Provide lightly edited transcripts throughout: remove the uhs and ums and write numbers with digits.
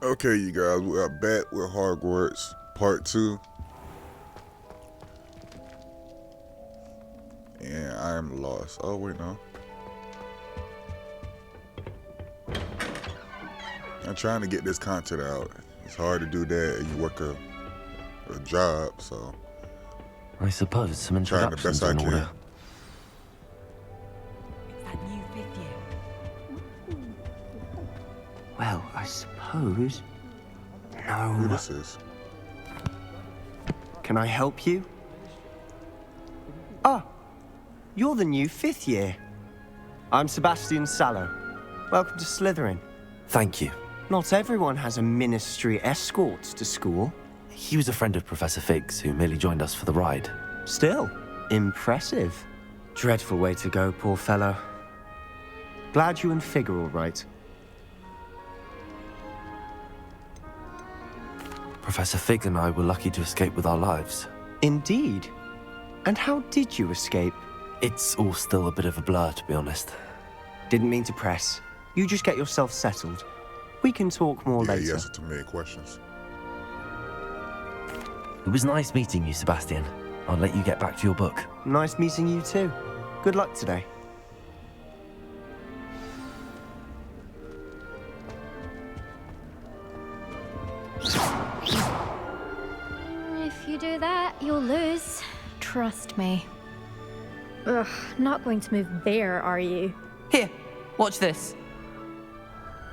Okay, you guys, we are back with Hogwarts Part 2. And I am lost. Oh, wait, no. I'm trying to get this content out. It's hard to do that and you work a job, so. I suppose some I'm trying the introductions best I in can. order. It's that new fifth year. Well, I suppose. Who No. this is? Can I help you? Ah, you're the new fifth year. I'm Sebastian Sallow. Welcome to Slytherin. Thank you. Not everyone has a ministry escort to school. He was a friend of Professor Fig's who merely joined us for the ride. Still, impressive. Dreadful way to go, poor fellow. Glad you and Fig are all right. Professor Fig and I were lucky to escape with our lives. Indeed. And how did you escape? It's all still a bit of a blur, to be honest. Didn't mean to press. You just get yourself settled. We can talk more Yeah, later. he answered too many questions. It was nice meeting you, Sebastian. I'll let you get back to your book. Nice meeting you too. Good luck today. If you do that, you'll lose. Trust me. Ugh, not going to move there, are you? Here, watch this.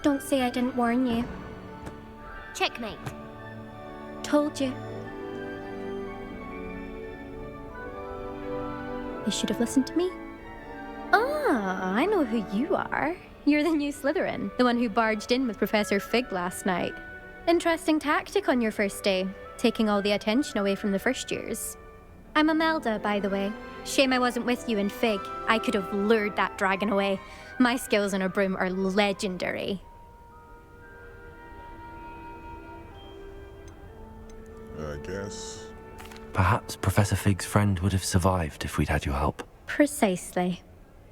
Don't say I didn't warn you. Checkmate. Told you. You should have listened to me. Ah, I know who you are. You're the new Slytherin, the one who barged in with Professor Fig last night. Interesting tactic on your first day, taking all the attention away from the first years. I'm Imelda, by the way. Shame I wasn't with you in Fig. I could have lured that dragon away. My skills on a broom are legendary. I guess. Perhaps Professor Fig's friend would have survived if we'd had your help. Precisely.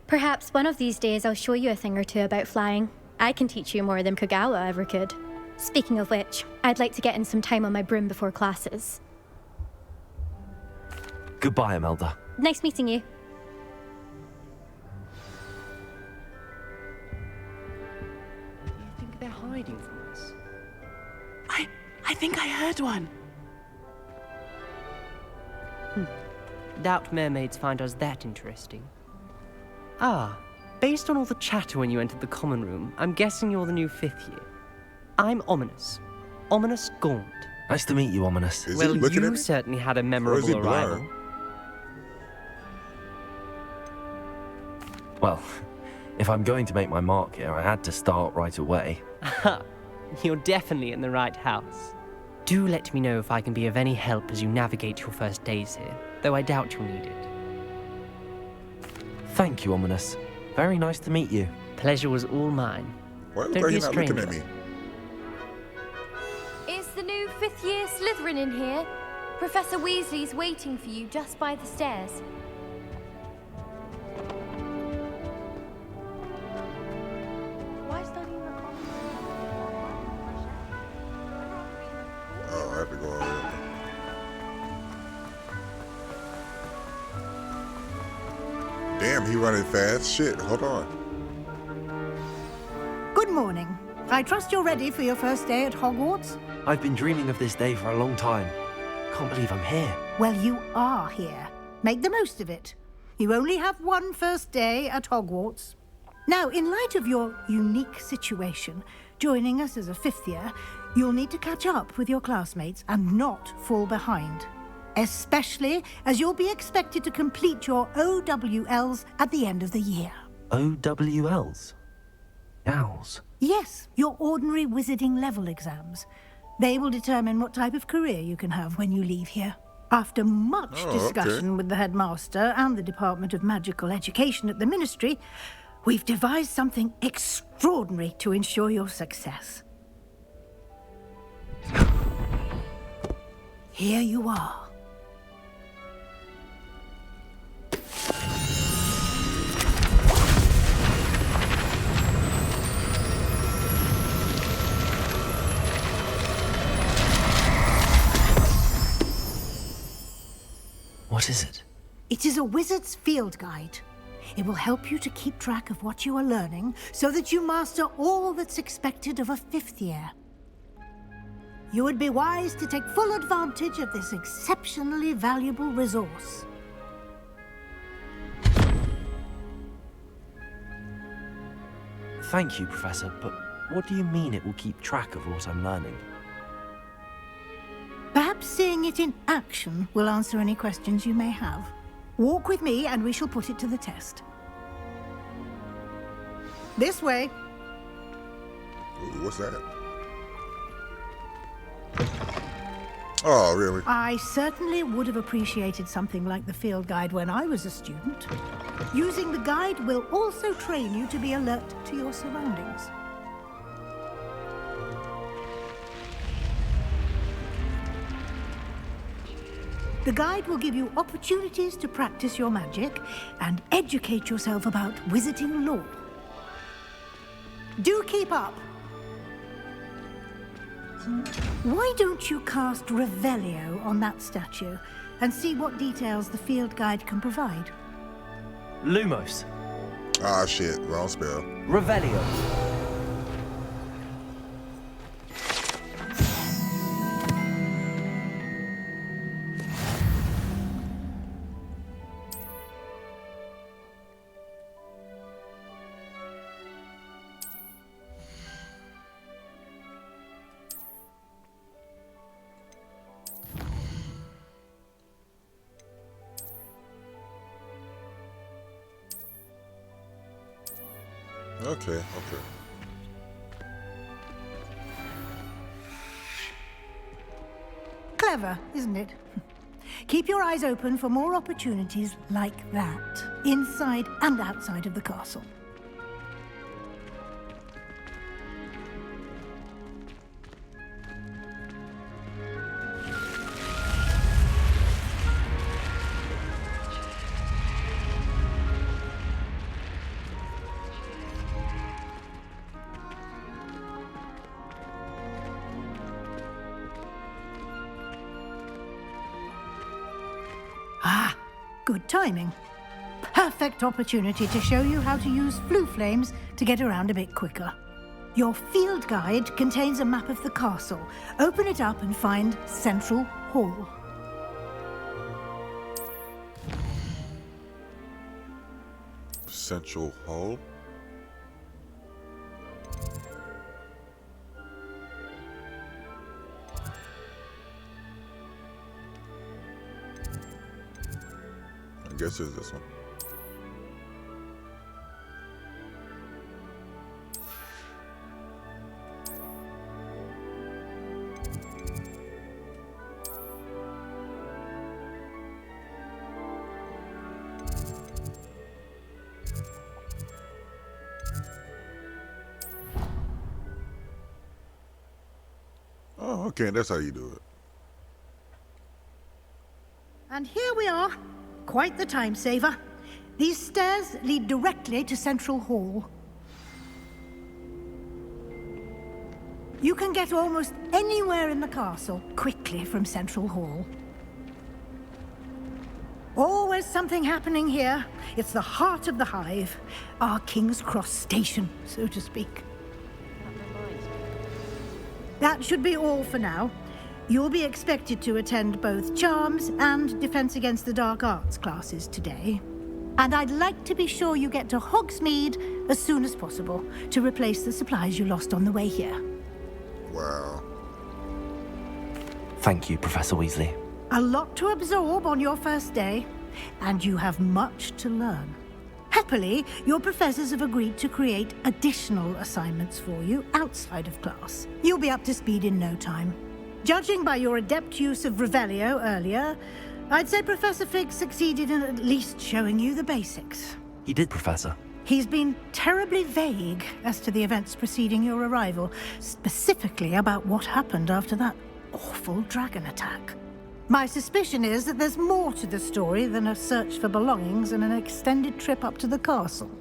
Perhaps one of these days I'll show you a thing or two about flying. I can teach you more than Kagawa ever could. Speaking of which, I'd like to get in some time on my broom before classes. Goodbye, Imelda. Nice meeting you. You think they're hiding from us? I think I heard one. Doubt mermaids find us that interesting. Ah, based on all the chatter when you entered the common room, I'm guessing you're the new fifth year. I'm Ominous. Ominous Gaunt. Nice to meet you, Ominous. Is Well, he looking at you me? certainly had a Or is he memorable arrival. blind? Well, if I'm going to make my mark here, I had to start right away. Aha, you're definitely in the right house. Do let me know if I can be of any help as you navigate your first days here, though I doubt you'll need it. Thank you, Ominous. Very nice to meet you. Pleasure was all mine. Why look Don't like be he's a not looking at stranger. me? Is the new fifth year Slytherin in here? Professor Weasley's waiting for you just by the stairs. Why studying the Oh, I have to go all the way up. Damn, he running fast. Shit, hold on. Good morning. I trust you're ready for your first day at Hogwarts? I've been dreaming of this day for a long time. Can't believe I'm here. Well, you are here. Make the most of it. You only have one first day at Hogwarts. Now, in light of your unique situation, joining us as a fifth year, you'll need to catch up with your classmates and not fall behind. Especially as you'll be expected to complete your OWLs at the end of the year. OWLs? Owls? Yes, your ordinary wizarding level exams. They will determine what type of career you can have when you leave here. After much Oh, discussion okay. with the headmaster and the Department of Magical Education at the Ministry, we've devised something extraordinary to ensure your success. Here you are. What is it? It is a wizard's field guide. It will help you to keep track of what you are learning so that you master all that's expected of a 5th year. You would be wise to take full advantage of this exceptionally valuable resource. Thank you, Professor, but what do you mean it will keep track of what I'm learning? Perhaps seeing it in action will answer any questions you may have. Walk with me and we shall put it to the test. This way. Ooh, what's that? Oh, really? I certainly would have appreciated something like the field guide when I was a student. Using the guide will also train you to be alert to your surroundings. The guide will give you opportunities to practice your magic and educate yourself about wizarding lore. Do keep up! Why don't you cast Revelio on that statue and see what details the field guide can provide? Lumos. Ah, shit. Wrong spell. Revelio. Okay. Clever, isn't it? Keep your eyes open for more opportunities like that, inside and outside of the castle. Good timing. Perfect opportunity to show you how to use flue flames to get around a bit quicker. Your field guide contains a map of the castle. Open it up and find Central Hall. Central Hall? I guess it's this one. Oh, okay, that's how you do it. And here we are. Quite the time saver. These stairs lead directly to Central Hall. You can get almost anywhere in the castle quickly from Central Hall. Always something happening here. It's the heart of the hive, our King's Cross station, so to speak. That should be all for now. You'll be expected to attend both Charms and Defense Against the Dark Arts classes today. And I'd like to be sure you get to Hogsmeade as soon as possible to replace the supplies you lost on the way here. Wow. Thank you, Professor Weasley. A lot to absorb on your first day, and you have much to learn. Happily, your professors have agreed to create additional assignments for you outside of class. You'll be up to speed in no time. Judging by your adept use of Revelio earlier, I'd say Professor Fig succeeded in at least showing you the basics. He did, Professor. He's been terribly vague as to the events preceding your arrival, specifically about what happened after that awful dragon attack. My suspicion is that there's more to the story than a search for belongings and an extended trip up to the castle.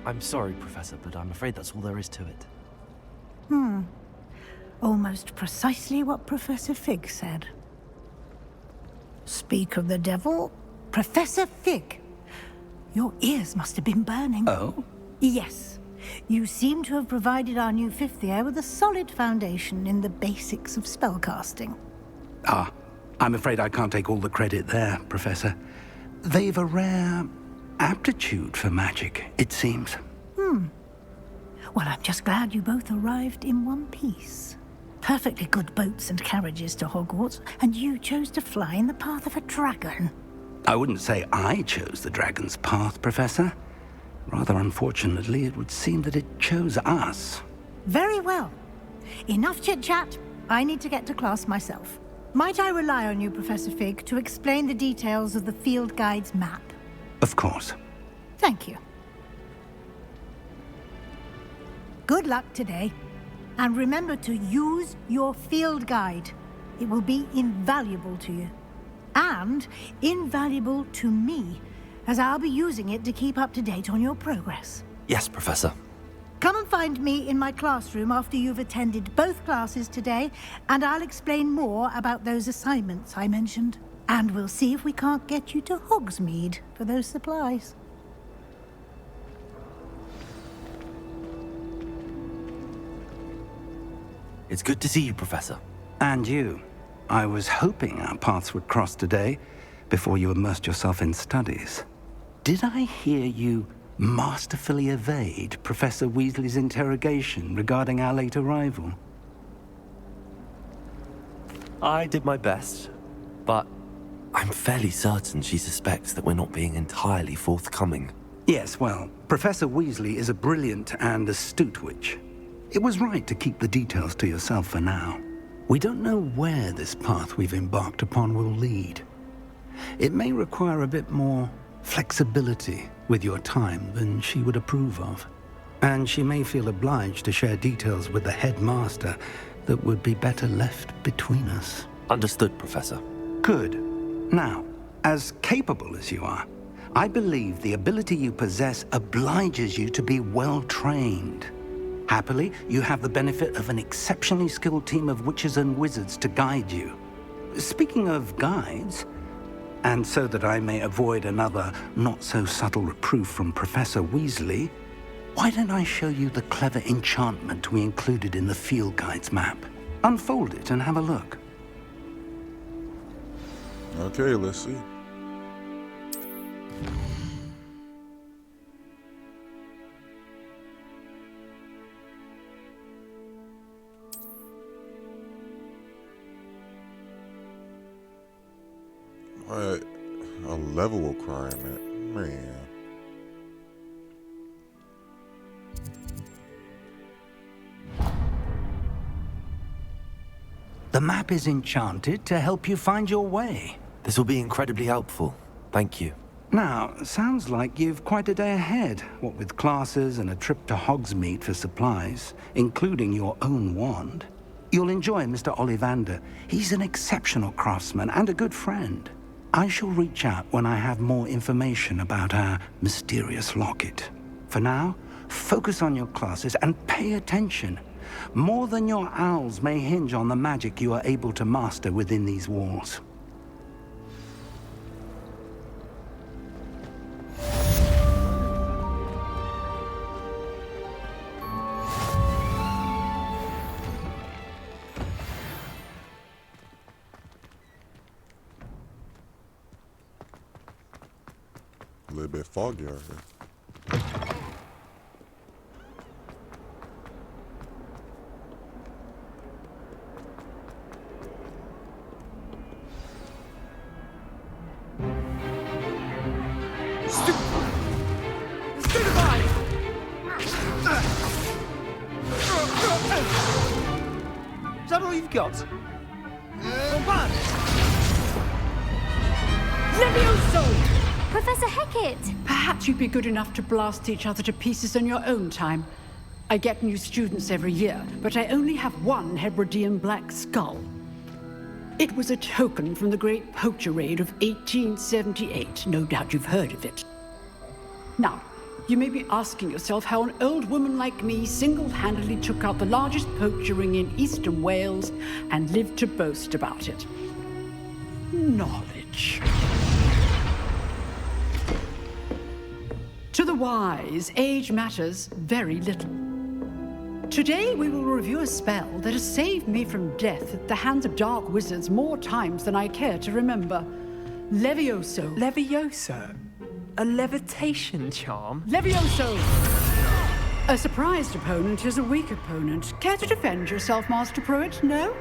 I'm sorry, Professor, but I'm afraid that's all there is to it. Almost precisely what Professor Fig said. Speak of the devil, Professor Fig. Your ears must have been burning. Oh? Yes. You seem to have provided our new fifth year with a solid foundation in the basics of spellcasting. Ah, I'm afraid I can't take all the credit there, Professor. They've a rare aptitude for magic, it seems. Well, I'm just glad you both arrived in one piece. Perfectly good boats and carriages to Hogwarts, and you chose to fly in the path of a dragon. I wouldn't say I chose the dragon's path, Professor. Rather unfortunately, it would seem that it chose us. Very well. Enough chit-chat. I need to get to class myself. Might I rely on you, Professor Fig, to explain the details of the field guide's map? Of course. Thank you. Good luck today. And remember to use your field guide. It will be invaluable to you. And invaluable to me, as I'll be using it to keep up to date on your progress. Yes, Professor. Come and find me in my classroom after you've attended both classes today, and I'll explain more about those assignments I mentioned. And we'll see if we can't get you to Hogsmeade for those supplies. It's good to see you, Professor. And you. I was hoping our paths would cross today, before you immersed yourself in studies. Did I hear you masterfully evade Professor Weasley's interrogation regarding our late arrival? I did my best, but I'm fairly certain she suspects that we're not being entirely forthcoming. Yes, well, Professor Weasley is a brilliant and astute witch. It was right to keep the details to yourself for now. We don't know where this path we've embarked upon will lead. It may require a bit more flexibility with your time than she would approve of. And she may feel obliged to share details with the headmaster that would be better left between us. Understood, Professor. Good. Now, as capable as you are, I believe the ability you possess obliges you to be well trained. Happily, you have the benefit of an exceptionally skilled team of witches and wizards to guide you. Speaking of guides, and so that I may avoid another not-so-subtle reproof from Professor Weasley, why don't I show you the clever enchantment we included in the field guide's map? Unfold it and have a look. Okay, let's see. What? A level requirement, man. The map is enchanted to help you find your way. This will be incredibly helpful. Thank you. Now, sounds like you've quite a day ahead, what with classes and a trip to Hogsmeade for supplies, including your own wand. You'll enjoy Mr. Ollivander. He's an exceptional craftsman and a good friend. I shall reach out when I have more information about our mysterious locket. For now, focus on your classes and pay attention. More than your owls may hinge on the magic you are able to master within these walls. A little bit foggy out here. Is that all you've got? Levioso! Professor Hecat! Perhaps you'd be good enough to blast each other to pieces on your own time. I get new students every year, but I only have one Hebridean black skull. It was a token from the Great Poacher Raid of 1878. No doubt you've heard of it. Now, You may be asking yourself how an old woman like me single-handedly took out the largest poacher ring in eastern Wales and lived to boast about it. Knowledge. To the wise, age matters very little. Today we will review a spell that has saved me from death at the hands of dark wizards more times than I care to remember. Levioso. Levioso? A levitation charm? Levioso! A surprised opponent is a weak opponent. Care to defend yourself, Master Pruitt? No?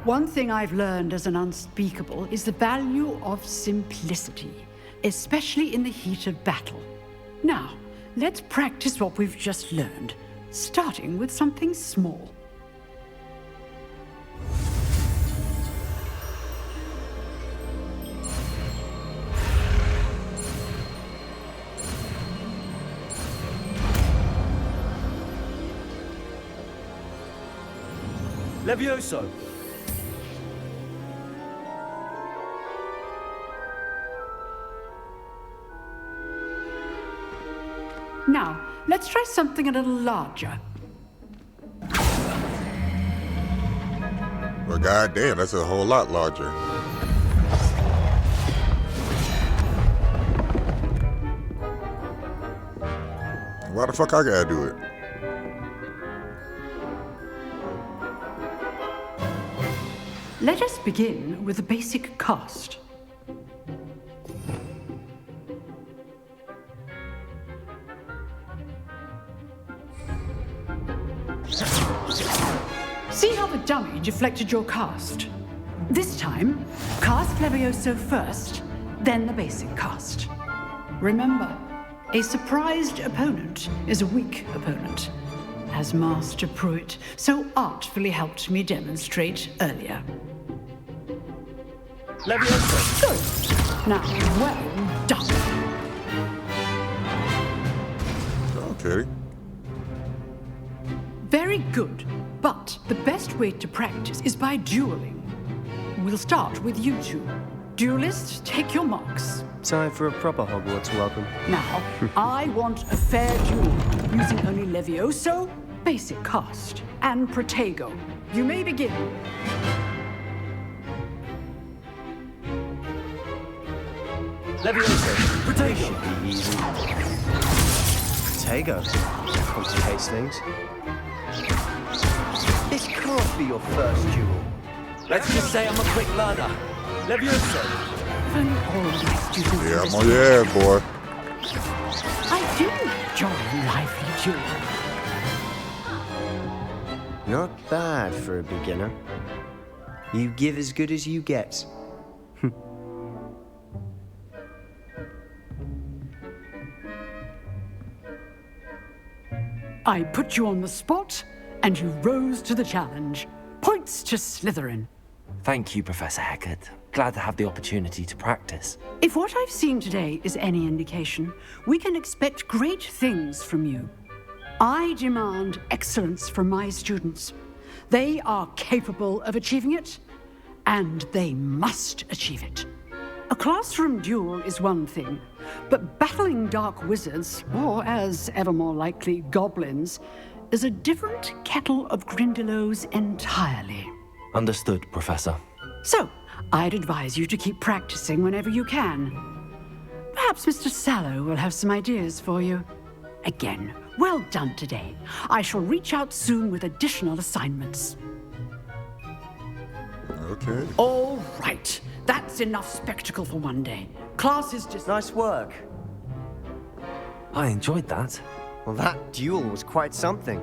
One thing I've learned as an unspeakable is the value of simplicity, especially in the heat of battle. Now, let's practice what we've just learned, starting with something small. Levioso! Now, let's try something a little larger. Well, goddamn, that's a whole lot larger. Why the fuck I gotta do it? Let us begin with the basic cast. See how the dummy deflected your cast? This time, cast Levioso first, then the basic cast. Remember, a surprised opponent is a weak opponent, as Master Pruitt so artfully helped me demonstrate earlier. Levioso! Good. Now, well done. Okay. Very good. But the best way to practice is by dueling. We'll start with you two. Duelists, take your marks. Time for a proper Hogwarts welcome. Now, I want a fair duel, using only Levioso, basic cast, and Protego. You may begin. Levioso! Protego! Should be easy. Protego. Complicates things. This can't be your first duel. Let's just say I'm a quick learner. Levioso! If only all my students Yeah, I'm on your ass, boy. I do enjoy lively dueling. Not bad for a beginner. You give as good as you get. I put you on the spot, and you rose to the challenge. Points to Slytherin. Thank you, Professor Hecat. Glad to have the opportunity to practice. If what I've seen today is any indication, we can expect great things from you. I demand excellence from my students. They are capable of achieving it, and they must achieve it. A classroom duel is one thing, but battling dark wizards, or as ever more likely, goblins, is a different kettle of Grindylows entirely. Understood, Professor. So, I'd advise you to keep practicing whenever you can. Perhaps Mr. Sallow will have some ideas for you. Again, well done today. I shall reach out soon with additional assignments. Okay. All right. That's enough spectacle for one day. Class is just... Nice work. I enjoyed that. Well, that duel was quite something.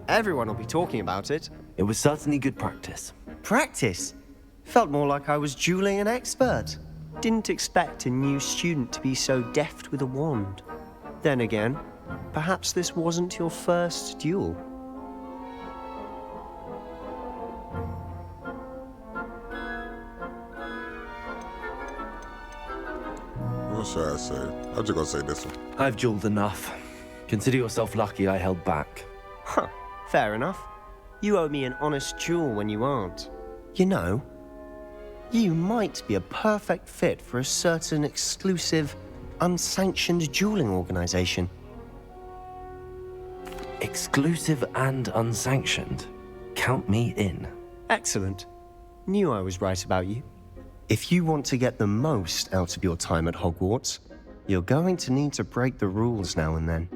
Everyone will be talking about it. It was certainly good practice. Practice? Felt more like I was dueling an expert. Didn't expect a new student to be so deft with a wand. Then again, perhaps this wasn't your first duel. What should I say? I'm just gonna say this one. I've dueled enough. Consider yourself lucky I held back. Huh, fair enough. You owe me an honest duel when you aren't. You know, you might be a perfect fit for a certain exclusive, unsanctioned dueling organization. Exclusive and unsanctioned. Count me in. Excellent. Knew I was right about you. If you want to get the most out of your time at Hogwarts, you're going to need to break the rules now and then.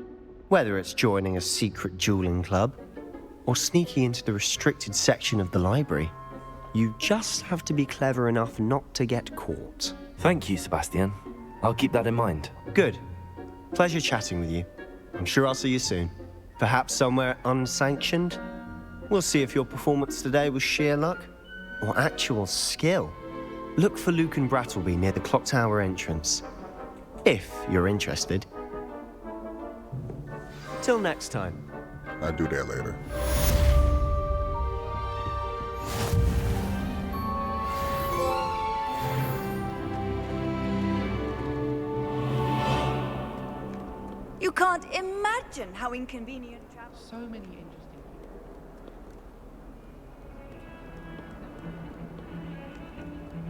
Whether it's joining a secret dueling club, or sneaking into the restricted section of the library, you just have to be clever enough not to get caught. Thank you, Sebastian. I'll keep that in mind. Good. Pleasure chatting with you. I'm sure I'll see you soon. Perhaps somewhere unsanctioned? We'll see if your performance today was sheer luck or actual skill. Look for Luke and Brattleby near the clock tower entrance, if you're interested. Till next time. I'll do that later. You can't imagine how inconvenient travel. So many interesting.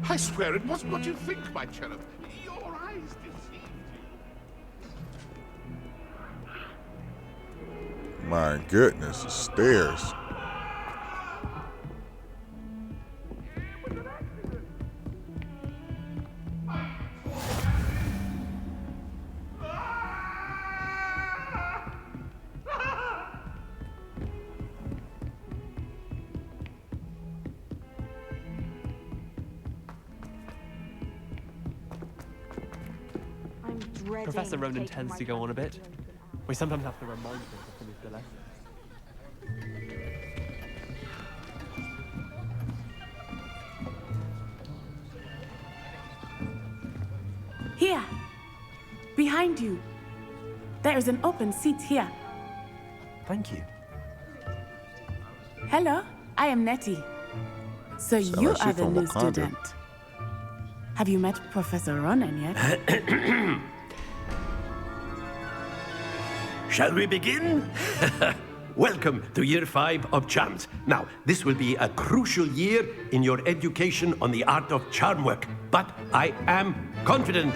I swear it wasn't what you think, my cherub. Your eyes deceived you. My goodness, the stairs. Professor Ronan tends to go on a bit. We sometimes have to remind him to finish the lesson. Here. Behind you. There is an open seat here. Thank you. Hello, I am Nettie. So Sound you like she are the from new Wakanda. student. Have you met Professor Ronan yet? Shall we begin? Welcome to Year 5 of Charms. Now, this will be a crucial year in your education on the art of charm work, but I am confident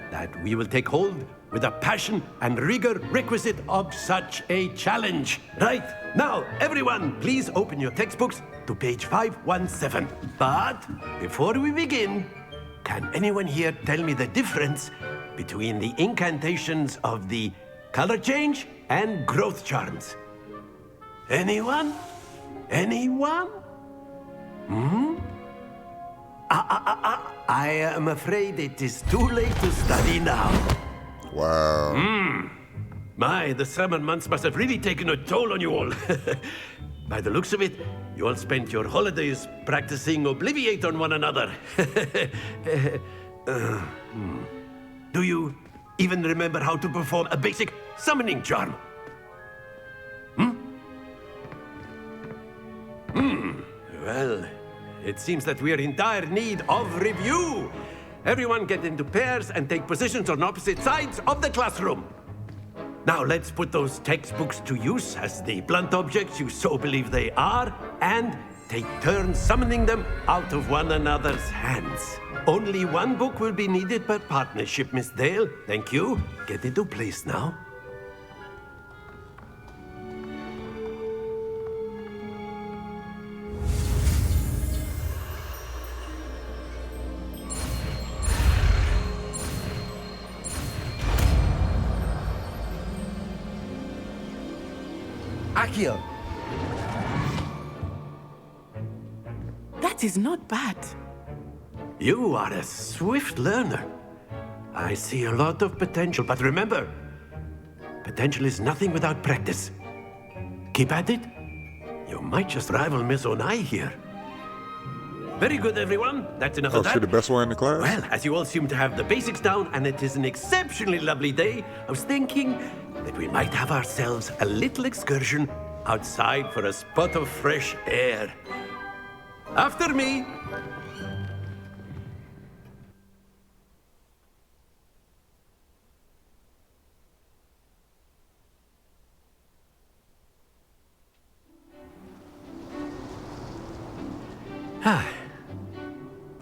that we will take hold with the passion and rigor requisite of such a challenge. Right, now, everyone, please open your textbooks to page 517. But before we begin, can anyone here tell me the difference between the incantations of the color change and growth charms? Anyone? Anyone? I am afraid it is too late to study now. Wow. My, the summer months must have really taken a toll on you all. By the looks of it, you all spent your holidays practicing Obliviate on one another. Do you even remember how to perform a basic summoning charm? Well, it seems that we are in dire need of review. Everyone get into pairs and take positions on opposite sides of the classroom. Now let's put those textbooks to use as the blunt objects you so believe they are, and take turns summoning them out of one another's hands. Only one book will be needed per partnership, Miss Dale. Thank you. Get into place now. Accio! That is not bad. You are a swift learner. I see a lot of potential, but remember, potential is nothing without practice. Keep at it. You might just rival Miss Onai here. Very good, everyone. That's enough of that. She the best one in the class? Well, as you all seem to have the basics down, and it is an exceptionally lovely day, I was thinking that we might have ourselves a little excursion outside for a spot of fresh air. After me.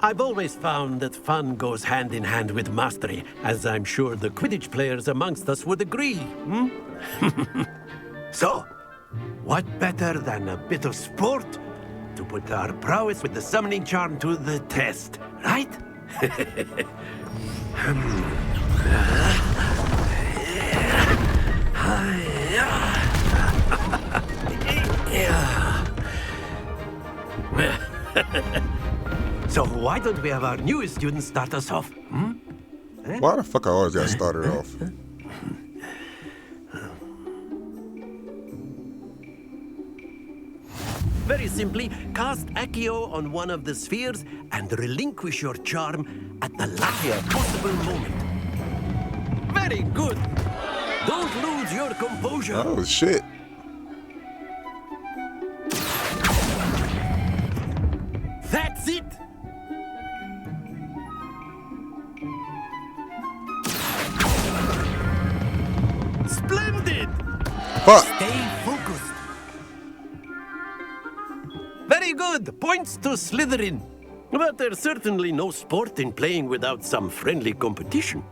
I've always found that fun goes hand in hand with mastery, as I'm sure the Quidditch players amongst us would agree, hmm? So, what better than a bit of sport to put our prowess with the summoning charm to the test, right? So why don't we have our newest student start us off? Hmm? Why the fuck I always got started off? Very simply, cast Accio on one of the spheres and relinquish your charm at the last possible moment. Very good. Don't lose your composure. Oh shit. That's it. Splendid. Fuck. Stay focused. Very good. Points to Slytherin. But there's certainly no sport in playing without some friendly competition.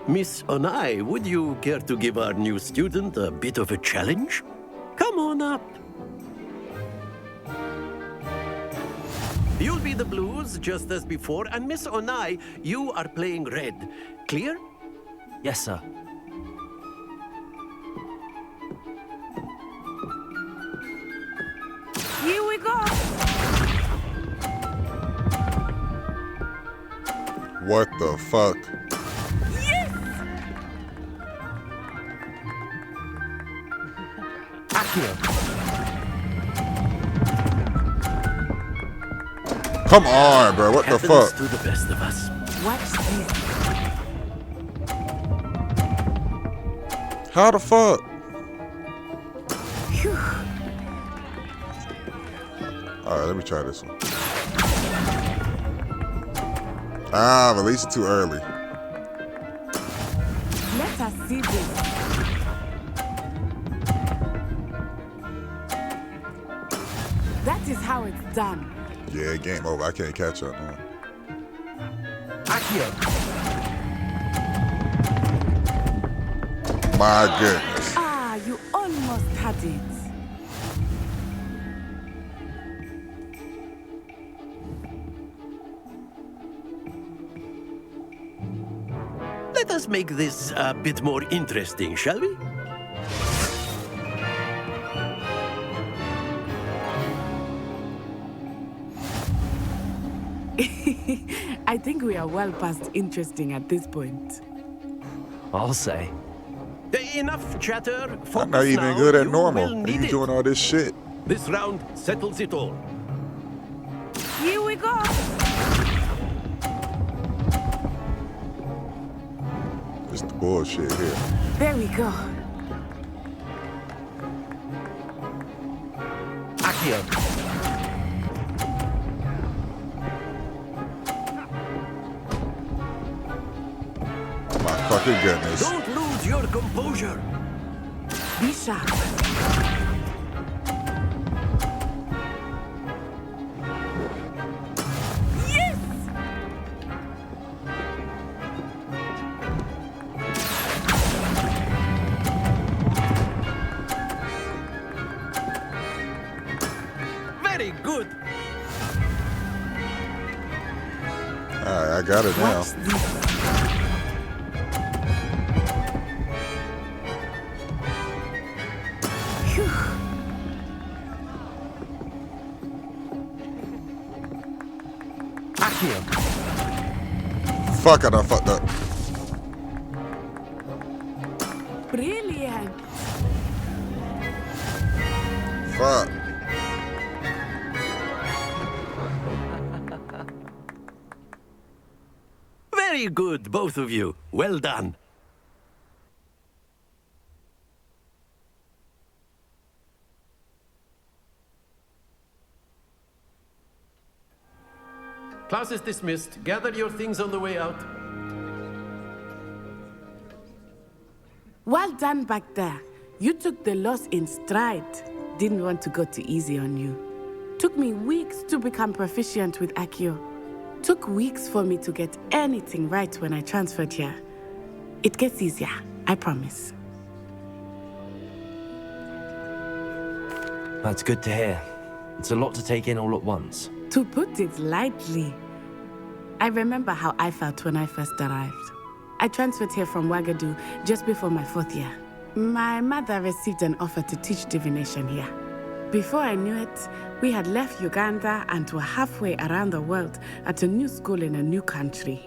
Miss Onai, would you care to give our new student a bit of a challenge? Come on up. You'll be the blues, just as before, and Miss Onai, you are playing red. Clear? Yes, sir. Here we go. What the fuck? Yes! Come on, bro. What the Happens fuck? to the best of us. Watch this. How the fuck? Phew. Alright, let me try this one. Ah, released it too early. Let us see this. That is how it's done. Yeah, game over. I can't catch up now. My goodness. Ah, you almost had it. Let us make this a bit more interesting, shall we? I think we are well past interesting at this point. I'll say. Enough chatter. I'm Focus not even now. good at You normal. will And need you it. doing all this shit. This round settles it all. Here we go. It's the bullshit here. There we go. Accio. My fucking goodness. Don't lose your composure. Be sharp. Yes! Very good. Alright, I got it now. Watch this. Phew. Accio. Fuck, I done fucked up. Brilliant. Fuck. Very good, both of you. Well done. Class is dismissed. Gather your things on the way out. Well done back there. You took the loss in stride. Didn't want to go too easy on you. Took me weeks to become proficient with Accio. Took weeks for me to get anything right when I transferred here. It gets easier, I promise. That's good to hear. It's a lot to take in all at once. To put it lightly, I remember how I felt when I first arrived. I transferred here from Wagadu just before my 4th year. My mother received an offer to teach divination here. Before I knew it, we had left Uganda and were halfway around the world at a new school in a new country.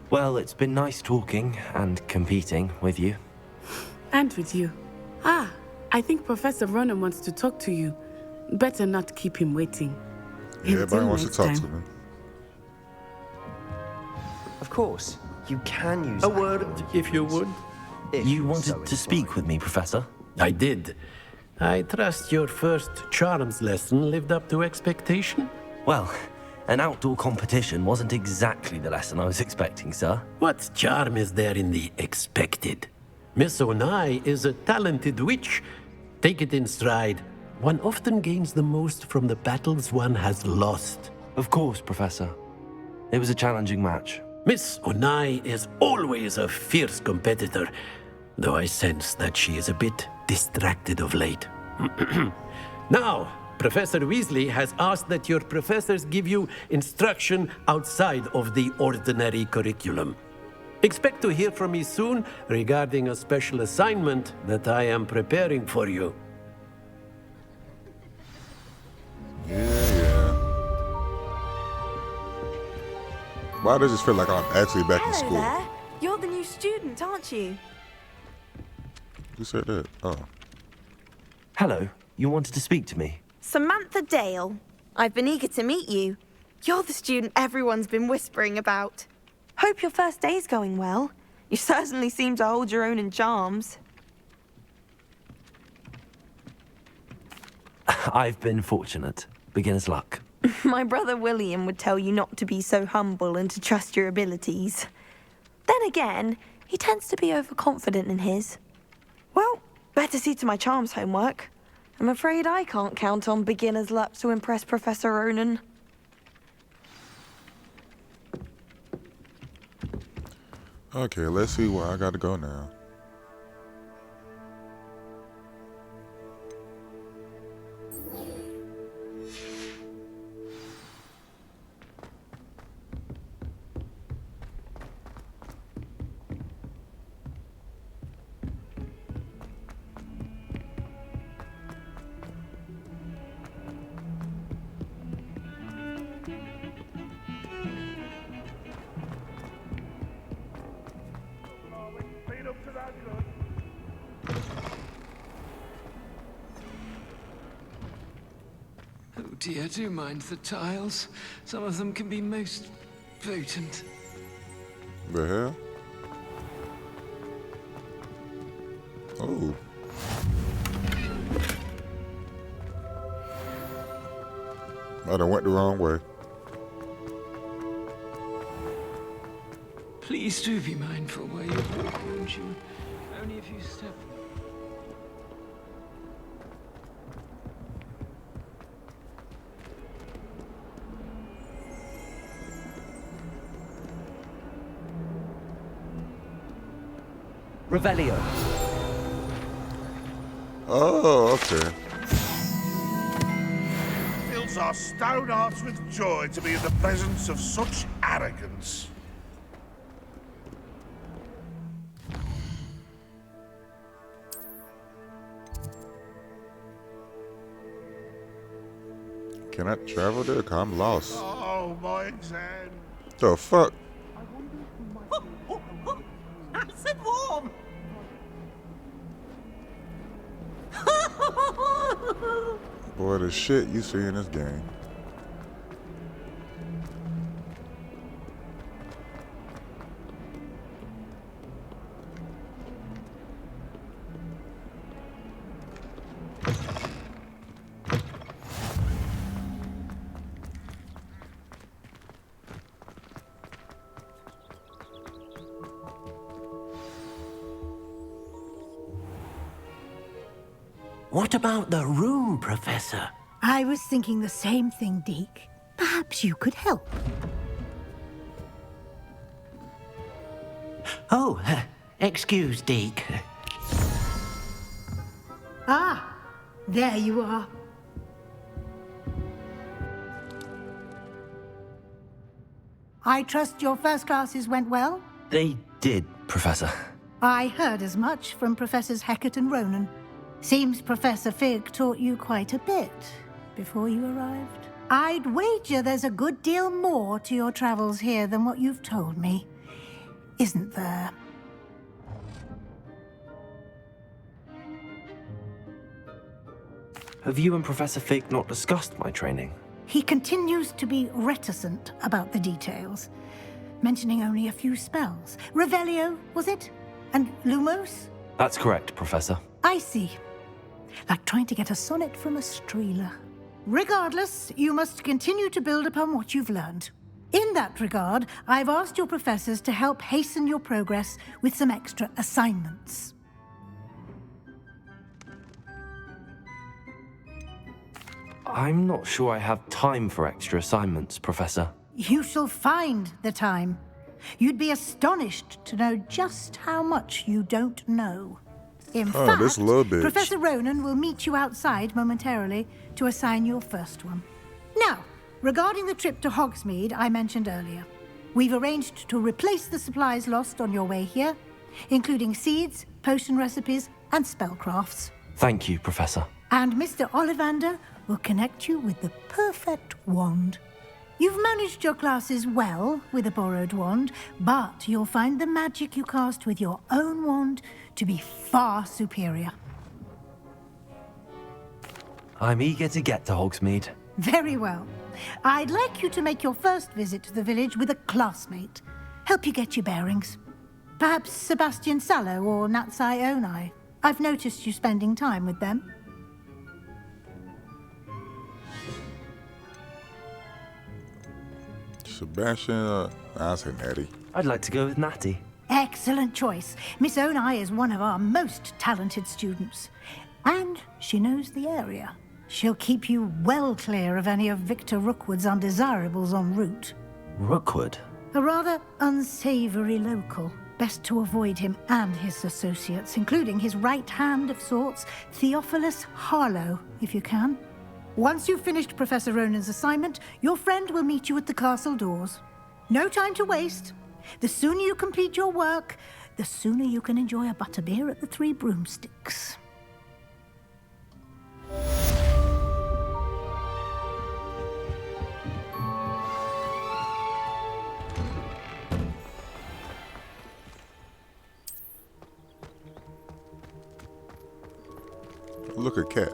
Well, it's been nice talking and competing with you. And with you. Ah, I think Professor Ronan wants to talk to you. Better not keep him waiting. Yeah, everybody wants to next talk time. to me. Of course, you can use A that word, if you would. if You so wanted to speak inclined. with me, Professor? I did. I trust your first charms lesson lived up to expectation? Well, an outdoor competition wasn't exactly the lesson I was expecting, sir. What charm is there in the expected? Miss Onai is a talented witch. Take it in stride. One often gains the most from the battles one has lost. Of course, Professor. It was a challenging match. Miss Onai is always a fierce competitor, though I sense that she is a bit distracted of late. Now, Professor Weasley has asked that your professors give you instruction outside of the ordinary curriculum. Expect to hear from me soon regarding a special assignment that I am preparing for you. Yeah. Why does it feel like I'm actually back in Hello school? there. You're the new student, aren't you? Who said that? Oh. Hello, you wanted to speak to me? Samantha Dale. I've been eager to meet you. You're the student everyone's been whispering about. Hope your first day's going well. You certainly seem to hold your own in charms. I've been fortunate. Beginner's luck. My brother William would tell you not to be so humble and to trust your abilities. Then again, he tends to be overconfident in his. Well, better see to my charms homework. I'm afraid I can't count on beginner's luck to impress Professor Ronan. Okay, let's see where I gotta go now. Oh dear, do mind the tiles. Some of them can be most potent. The hell? Oh. I done went the wrong way. Please do be mindful where you walk, won't you? Only if you step. Revelio. Oh, okay. Fills our stout hearts with joy to be in the presence of such arrogance. Can I travel there? 'Cause I'm lost. Oh, my exam. The fuck? Nice and warm. Boy, the shit you see in this game. What about the room, Professor? I was thinking the same thing, Deke. Perhaps you could help. Oh, excuse, Deke. Ah, there you are. I trust your first classes went well? They did, Professor. I heard as much from Professors Hecat and Ronan. Seems Professor Fig taught you quite a bit before you arrived. I'd wager there's a good deal more to your travels here than what you've told me. Isn't there? Have you and Professor Fig not discussed my training? He continues to be reticent about the details, mentioning only a few spells. Revelio, was it? And Lumos? That's correct, Professor. I see. Like trying to get a sonnet from a streeler. Regardless, you must continue to build upon what you've learned. In that regard, I've asked your professors to help hasten your progress with some extra assignments. I'm not sure I have time for extra assignments, Professor. You shall find the time. You'd be astonished to know just how much you don't know. In fact, this little bitch. Professor Ronan will meet you outside momentarily to assign your first one. Now, regarding the trip to Hogsmeade I mentioned earlier, we've arranged to replace the supplies lost on your way here, including seeds, potion recipes, and spellcrafts. Thank you, Professor. And Mr. Ollivander will connect you with the perfect wand. You've managed your classes well with a borrowed wand, but you'll find the magic you cast with your own wand to be far superior. I'm eager to get to Hogsmeade. Very well. I'd like you to make your first visit to the village with a classmate. Help you get your bearings. Perhaps Sebastian Sallow or Natsai Onai. I've noticed you spending time with them. Sebastian, I'll say Natty. I'd like to go with Natty. Excellent choice. Miss Onai is one of our most talented students. And she knows the area. She'll keep you well clear of any of Victor Rookwood's undesirables en route. Rookwood? A rather unsavory local. Best to avoid him and his associates, including his right hand of sorts, Theophilus Harlow, if you can. Once you've finished Professor Ronan's assignment, your friend will meet you at the castle doors. No time to waste. The sooner you complete your work, the sooner you can enjoy a butterbeer at the Three Broomsticks. Look at Cat.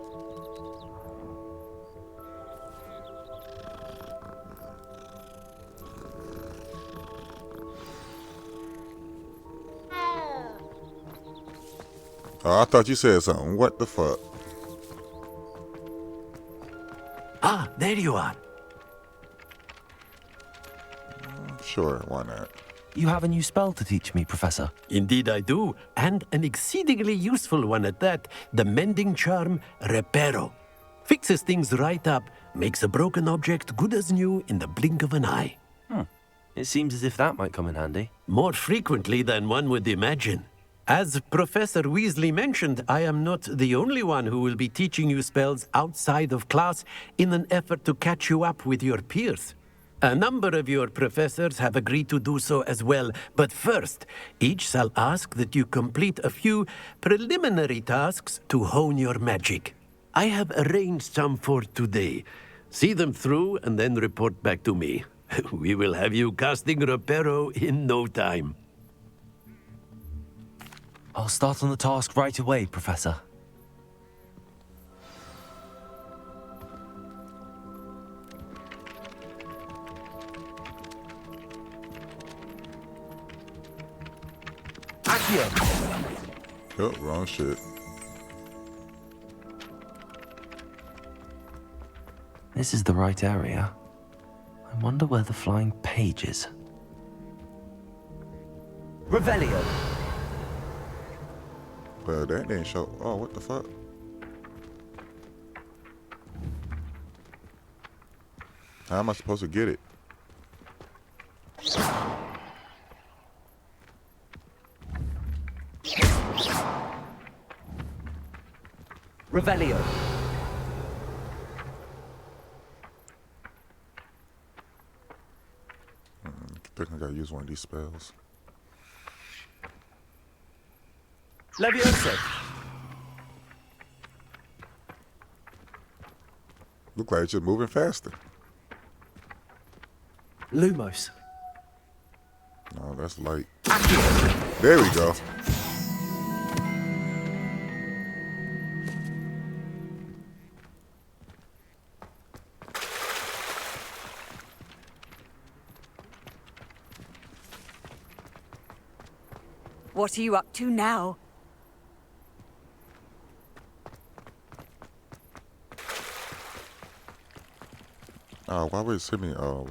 Oh, I thought you said something. What the fuck? Ah, there you are. Sure, why not? You have a new spell to teach me, Professor. Indeed I do, and an exceedingly useful one at that. The mending charm, Reparo. Fixes things right up, makes a broken object good as new in the blink of an eye. It seems as if that might come in handy. More frequently than one would imagine. As Professor Weasley mentioned, I am not the only one who will be teaching you spells outside of class in an effort to catch you up with your peers. A number of your professors have agreed to do so as well, but first, each shall ask that you complete a few preliminary tasks to hone your magic. I have arranged some for today. See them through and then report back to me. We will have you casting Reparo in no time. I'll start on the task right away, Professor. Yep, wrong shit. This is the right area. I wonder where the flying page is. Revelio. Well, that didn't show. Oh, what the fuck? How am I supposed to get it? Revelio. I think I gotta use one of these spells. Leviosa. Look like it's just moving faster. Lumos. No, that's light. There we go. What are you up to now? Oh, why would it send me? Oh.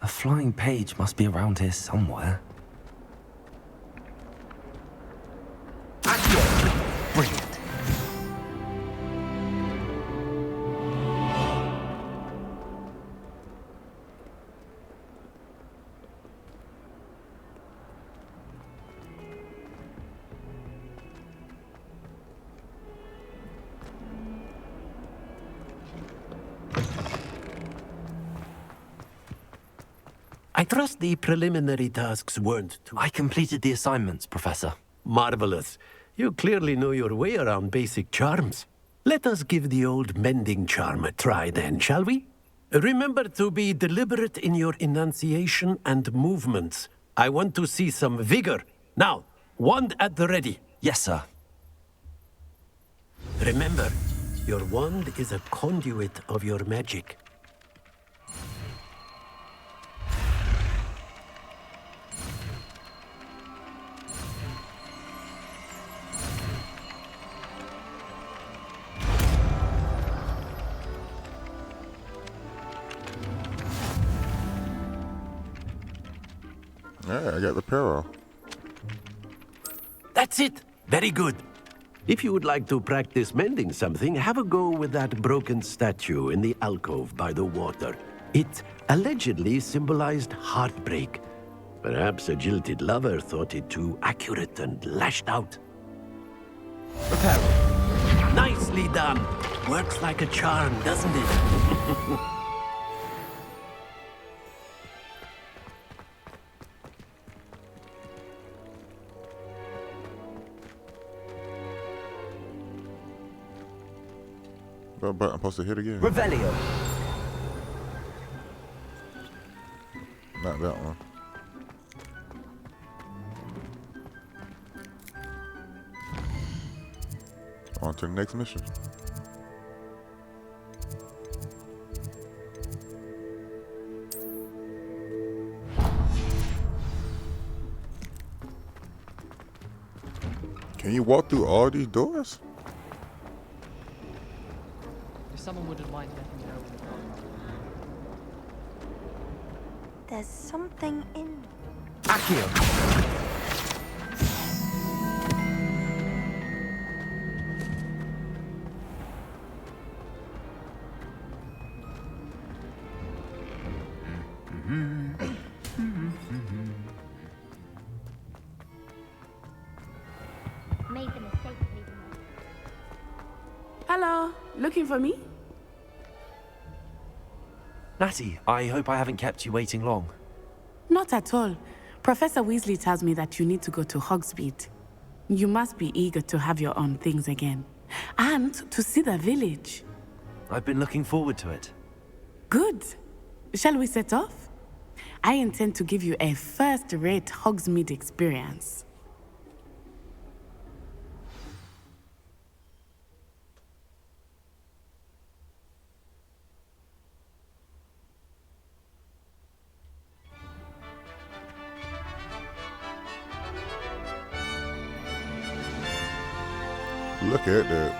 A flying page must be around here somewhere. Brilliant. I trust the preliminary tasks weren't too... I completed the assignments, Professor. Marvelous. You clearly know your way around basic charms. Let us give the old mending charm a try then, shall we? Remember to be deliberate in your enunciation and movements. I want to see some vigor. Now, wand at the ready. Yes, sir. Remember, your wand is a conduit of your magic. Yeah, I got the Pero. That's it. Very good. If you would like to practice mending something, have a go with that broken statue in the alcove by the water. It allegedly symbolized heartbreak. Perhaps a jilted lover thought it too accurate and lashed out. Reparo. Nicely done. Works like a charm, doesn't it? What button I'm supposed to hit again? Revelio. Not that one. On to the next mission. Can you walk through all these doors? If someone wouldn't mind letting me know when it's on. There's something in... Accio. Made the mistake of leaving my... Hello, looking for me? Natty, I hope I haven't kept you waiting long. Not at all. Professor Weasley tells me that you need to go to Hogsmeade. You must be eager to have your own things again. And to see the village. I've been looking forward to it. Good. Shall we set off? I intend to give you a first-rate Hogsmeade experience. Look at that.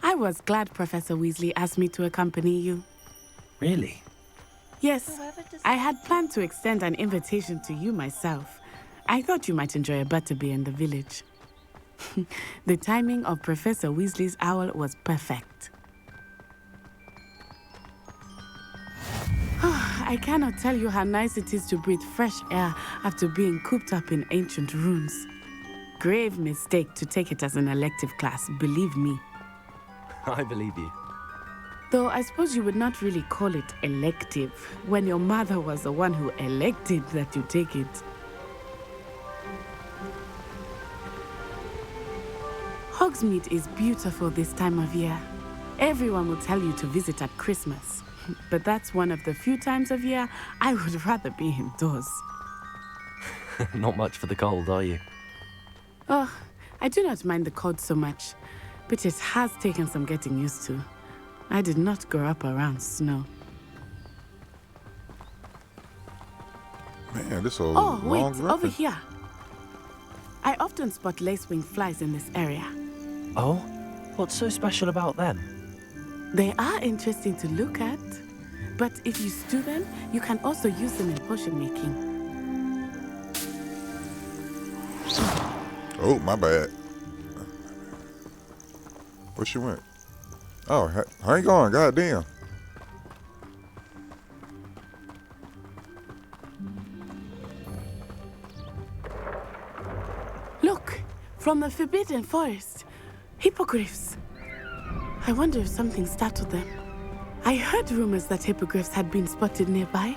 I was glad Professor Weasley asked me to accompany you. Really? Yes, I had planned to extend an invitation to you myself. I thought you might enjoy a butterbeer in the village. The timing of Professor Weasley's owl was perfect. I cannot tell you how nice it is to breathe fresh air after being cooped up in ancient rooms. Grave mistake to take it as an elective class, believe me. I believe you. Though I suppose you would not really call it elective when your mother was the one who elected that you take it. Hogsmeade is beautiful this time of year. Everyone will tell you to visit at Christmas. But that's one of the few times of year I would rather be indoors. Not much for the cold, are you? Oh, I do not mind the cold so much, but it has taken some getting used to. I did not grow up around snow. Man, this old Oh, wait, long over Griffin. here. I often spot lacewing flies in this area. Oh? What's so special about them? They are interesting to look at, but if you stew them, you can also use them in potion making. Oh, my bad. Where she went? Oh, hang on, goddamn. Look, from the Forbidden Forest. Hippogriffs. I wonder if something startled them. I heard rumors that hippogriffs had been spotted nearby.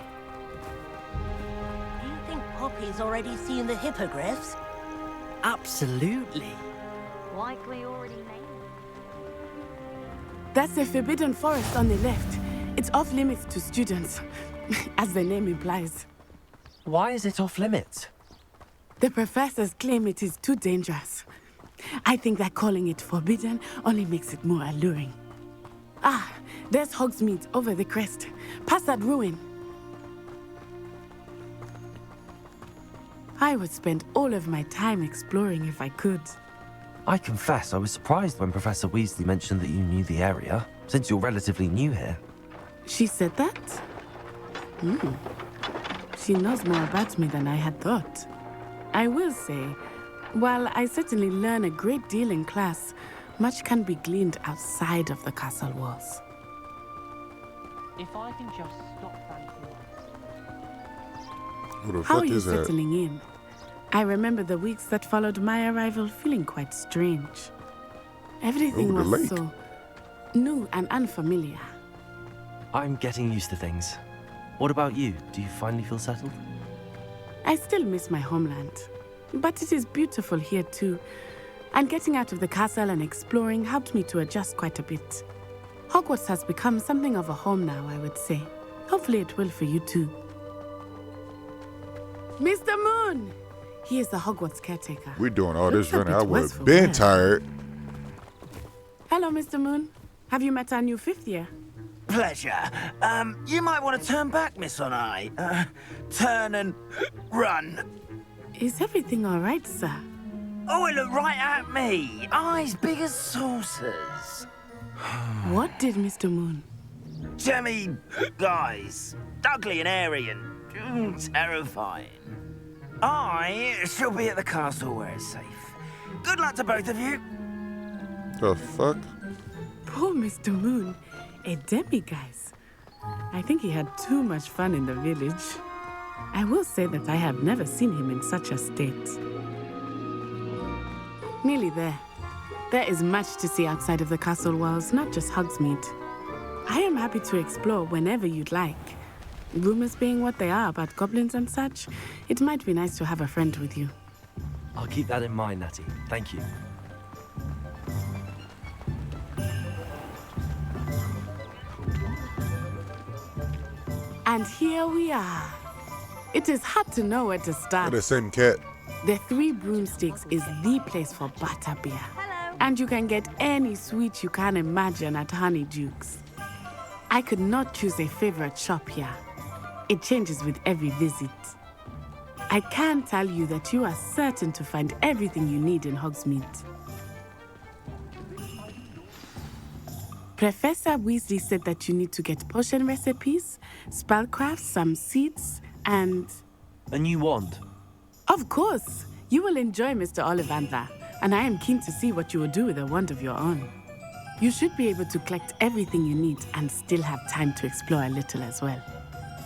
Do you think Poppy's already seen the hippogriffs? Absolutely. Likely already named. That's the Forbidden Forest on the left. It's off limits to students, as the name implies. Why is it off limits? The professors claim it is too dangerous. I think that calling it forbidden only makes it more alluring. Ah, there's Hogsmeade over the crest, past that ruin. I would spend all of my time exploring if I could. I confess I was surprised when Professor Weasley mentioned that you knew the area, since you're relatively new here. She said that? She knows more about me than I had thought. I will say, while I certainly learn a great deal in class, much can be gleaned outside of the castle walls. If I can just stop thanking Who the How fuck are you is that? settling in? I remember the weeks that followed my arrival feeling quite strange. Everything Oh, the was lake. so new and unfamiliar. I'm getting used to things. What about you? Do you finally feel settled? I still miss my homeland, but it is beautiful here too. And getting out of the castle and exploring helped me to adjust quite a bit. Hogwarts has become something of a home now, I would say. Hopefully it will for you too. Mr. Moon! He is the Hogwarts caretaker. We're doing all this Looks a running. I bit would worse have for been wear. tired. Hello, Mr. Moon. Have you met our new fifth year? Pleasure. You might want to turn back, Miss Onai. Turn and run. Is everything all right, sir? Oh, it looked right at me. Eyes big as saucers. What did Mr. Moon? Jemmy guys. Ugly and airy and terrifying. I shall be at the castle where it's safe. Good luck to both of you. The fuck? Poor Mr. Moon. A demiguise. I think he had too much fun in the village. I will say that I have never seen him in such a state. Nearly there. There is much to see outside of the castle walls, not just Hogsmeade. I am happy to explore whenever you'd like. Rumors being what they are about goblins and such, it might be nice to have a friend with you. I'll keep that in mind, Natty. Thank you. And here we are. It is hard to know where to start. Oh, the same cat. The Three Broomsticks is the place for butterbeer. And you can get any sweet you can imagine at Honeydukes. I could not choose a favorite shop here. It changes with every visit. I can tell you that you are certain to find everything you need in Hogsmeade. Professor Weasley said that you need to get potion recipes, spellcraft, some seeds, and... A new wand. Of course! You will enjoy Mr. Ollivander, and I am keen to see what you will do with a wand of your own. You should be able to collect everything you need and still have time to explore a little as well.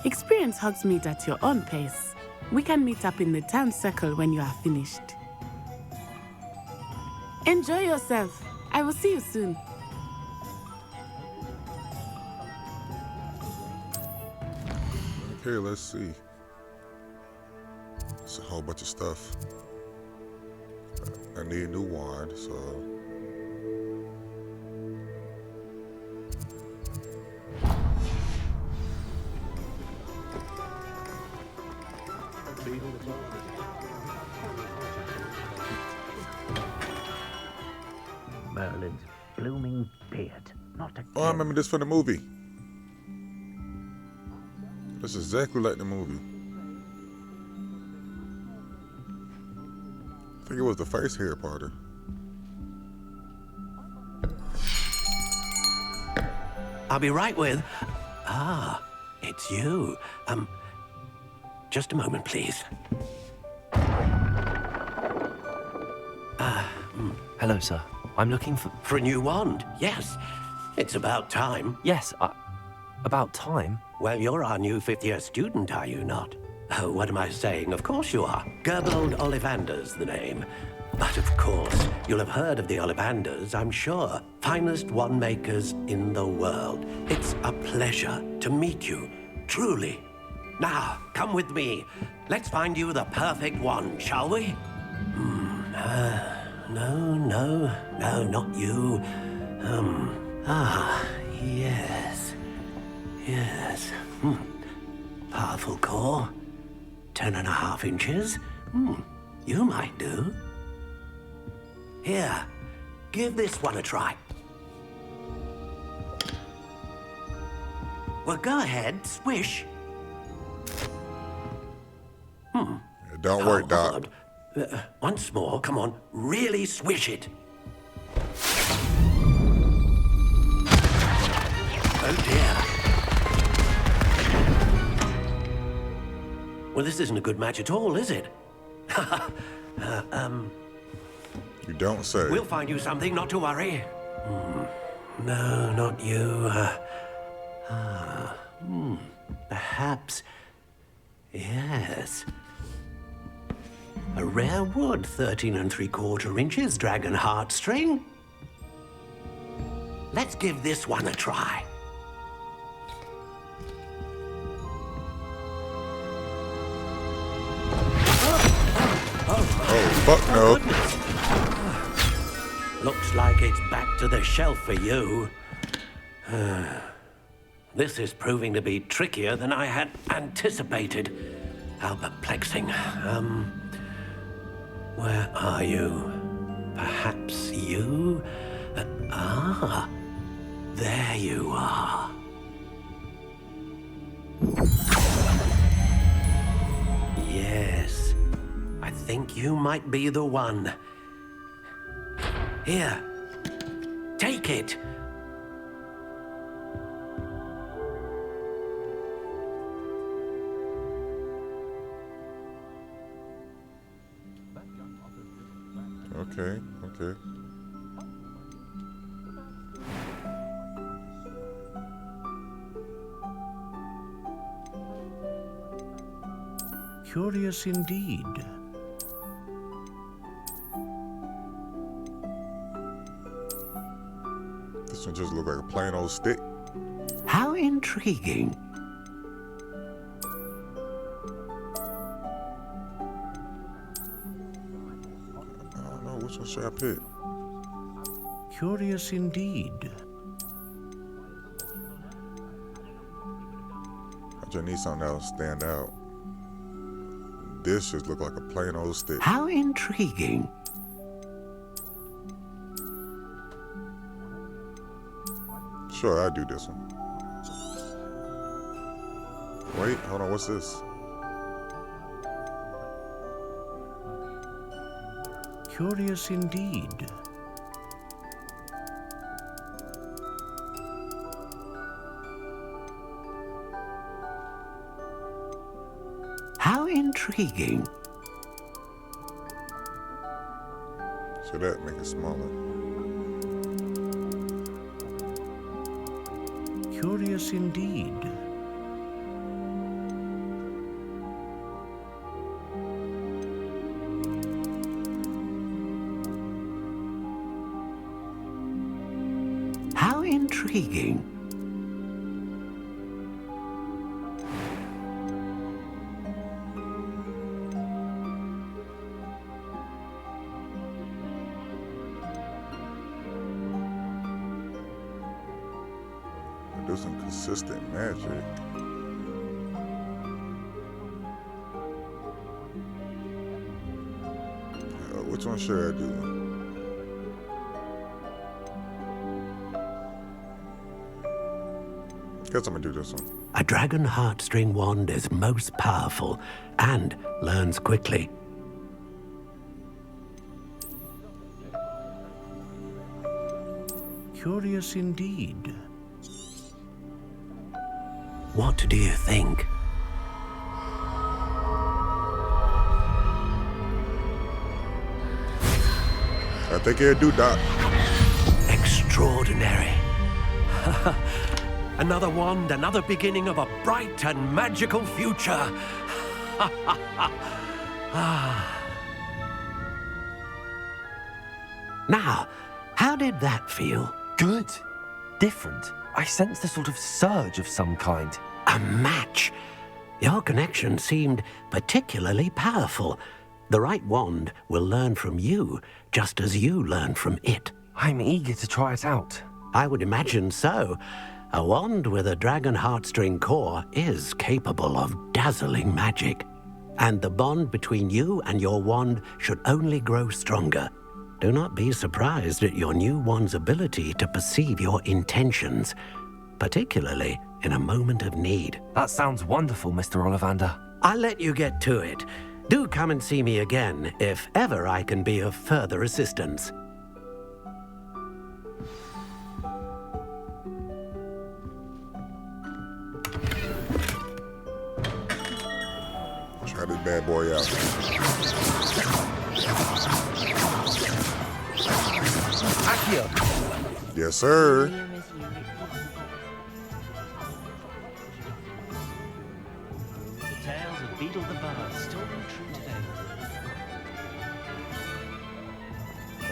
Experience Hogsmeade at your own pace. We can meet up in the town circle when you are finished. Enjoy yourself. I will see you soon. Okay, let's see. It's a whole bunch of stuff. I need a new wand, so... Merlin's blooming beard. Not a Oh, I remember this from the movie. This is exactly like the movie. I think it was the first Harry Potter. I'll be right with... Ah, it's you. Just a moment, please. Hello, sir. I'm looking for... For a new wand, yes. It's about time. Yes, about time? Well, you're our new fifth-year student, are you not? Oh, what am I saying? Of course you are. Gerbold Ollivander's the name. But of course, you'll have heard of the Ollivanders, I'm sure. Finest wand makers in the world. It's a pleasure to meet you, truly. Now, come with me. Let's find you the perfect wand, shall we? No, not you. Yes. Powerful core. 10.5 inches. You might do. Here, give this one a try. Well, go ahead, swish. It don't work, Doc. Once more, come on, really swish it. Oh dear. Well, this isn't a good match at all, is it? You don't say. We'll find you something, not to worry. No, not you. Perhaps. Yes. A rare wood, 13 3/4 inches, dragon heartstring. Let's give this one a try. Oh, fuck no. Looks like it's back to the shelf for you. This is proving to be trickier than I had anticipated. How perplexing. Where are you? Perhaps you? There you are. Yes, I think you might be the one. Here, take it. Okay. Curious indeed. This one just look like a plain old stick. How intriguing. I don't know, which one should I pick? Curious indeed. I just need something that'll stand out. This just look like a plain old stick. How intriguing. Sure, I'll do this one. Wait, hold on, what's this? Curious indeed. intriguing. So that make it smaller. Curious indeed. How intriguing. Do some consistent magic. Which one should I do? Guess I'm gonna do this one. A dragon heartstring wand is most powerful and learns quickly. Curious indeed. What do you think? I think it'll do, Doc. Extraordinary. Another wand, another beginning of a bright and magical future. Now, how did that feel? Good. Different. I sensed a sort of surge of some kind. A match. Your connection seemed particularly powerful. The right wand will learn from you, just as you learn from it. I'm eager to try it out. I would imagine so. A wand with a dragon heartstring core is capable of dazzling magic. And the bond between you and your wand should only grow stronger. Do not be surprised at your new wand's ability to perceive your intentions, particularly in a moment of need. That sounds wonderful, Mr. Ollivander. I'll let you get to it. Do come and see me again if ever I can be of further assistance. Try this bad boy out. Accio. Yes, sir. The tales of Beetle the Bard still ring true today.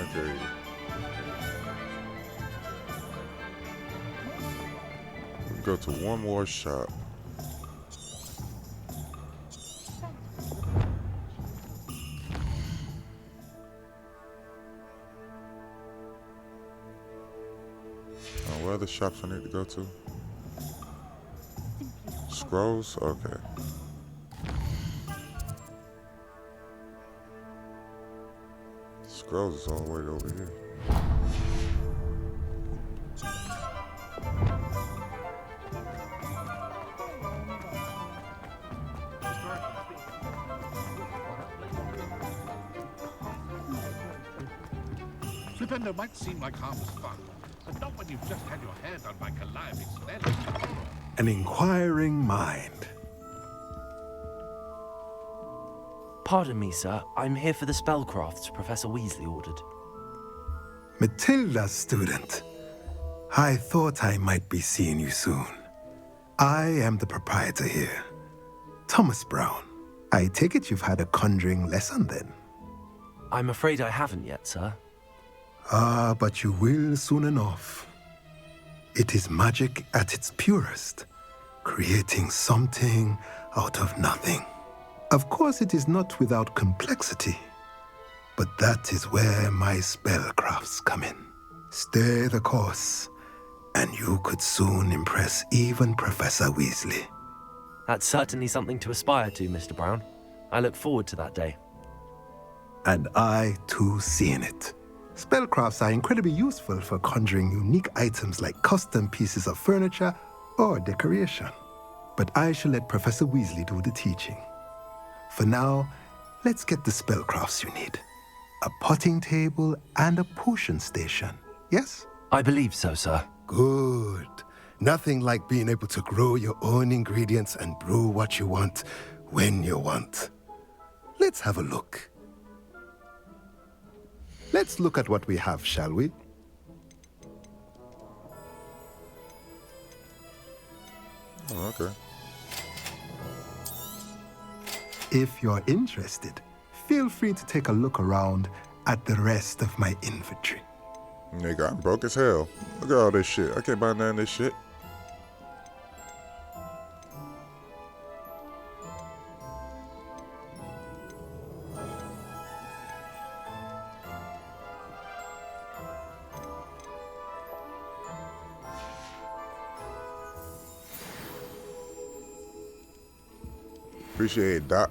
Okay. We'll go to one more shop. What other shops I need to go to? Scrolls? Okay. Scrolls is all the way over here. Flipendo might seem like harmless fun, but not when you've just had your hair done by Calliope's spell. An inquiring mind. Pardon me, sir. I'm here for the spellcrafts Professor Weasley ordered. Matilda's student. I thought I might be seeing you soon. I am the proprietor here, Thomas Brown. I take it you've had a conjuring lesson then? I'm afraid I haven't yet, sir. Ah, but you will soon enough. It is magic at its purest, creating something out of nothing. Of course, it is not without complexity, but that is where my spellcrafts come in. Stay the course, and you could soon impress even Professor Weasley. That's certainly something to aspire to, Mr. Brown. I look forward to that day. And I, too, see in it. Spellcrafts are incredibly useful for conjuring unique items like custom pieces of furniture or decoration. But I shall let Professor Weasley do the teaching. For now, let's get the spellcrafts you need. A potting table and a potion station, yes? I believe so, sir. Good. Nothing like being able to grow your own ingredients and brew what you want when you want. Let's have a look. Let's look at what we have, shall we? Oh, okay. If you're interested, feel free to take a look around at the rest of my inventory. Nigga, I'm broke as hell. Look at all this shit. I can't buy none of this shit. Appreciate it, Doc.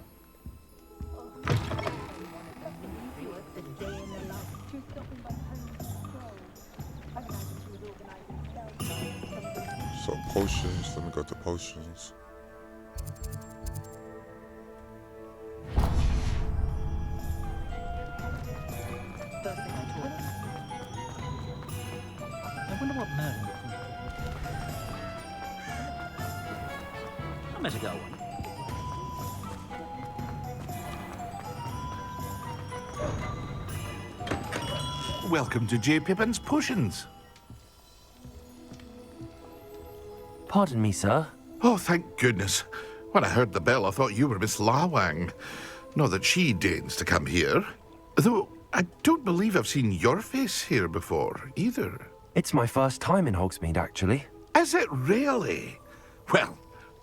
So potions, let me go to potions. I wonder what Merlin would think. I better go on. Welcome to J. Pippin's Potions. Pardon me, sir. Oh, thank goodness. When I heard the bell, I thought you were Miss Lawang. Not that she deigns to come here. Though, I don't believe I've seen your face here before, either. It's my first time in Hogsmeade, actually. Is it really? Well,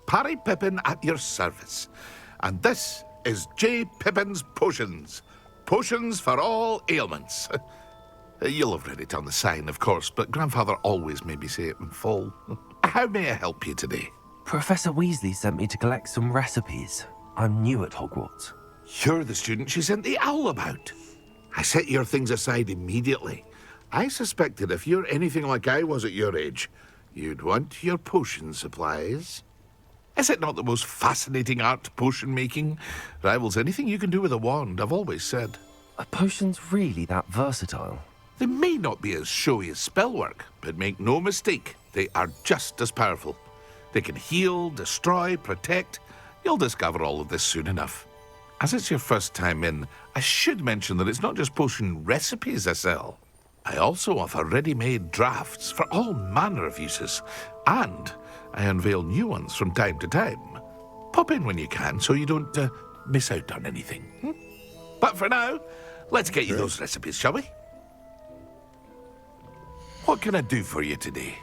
Parry Pippin at your service. And this is J. Pippin's Potions. Potions for all ailments. You'll have read it on the sign, of course, but Grandfather always made me say it in full. How may I help you today? Professor Weasley sent me to collect some recipes. I'm new at Hogwarts. You're the student she sent the owl about. I set your things aside immediately. I suspected if you're anything like I was at your age, you'd want your potion supplies. Is it not the most fascinating art, potion making? Rivals anything you can do with a wand, I've always said. Are potions really that versatile? They may not be as showy as spellwork, but make no mistake, they are just as powerful. They can heal, destroy, protect. You'll discover all of this soon enough. As it's your first time in, I should mention that it's not just potion recipes I sell. I also offer ready-made drafts for all manner of uses, and I unveil new ones from time to time. Pop in when you can so you don't miss out on anything. But for now, let's get you those recipes, shall we? What can I do for you today?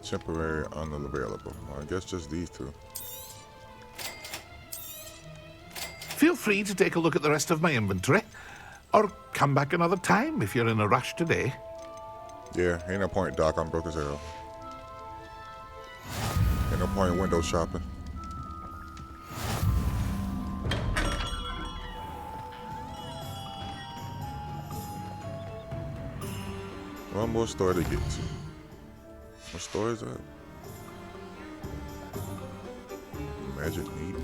Temporary unavailable. Well, I guess just these two. Feel free to take a look at the rest of my inventory, or come back another time if you're in a rush today. Yeah, ain't no point, Doc. I'm broke as hell. Ain't no point in window shopping. One more store to get to. What store is that? Magic Needle.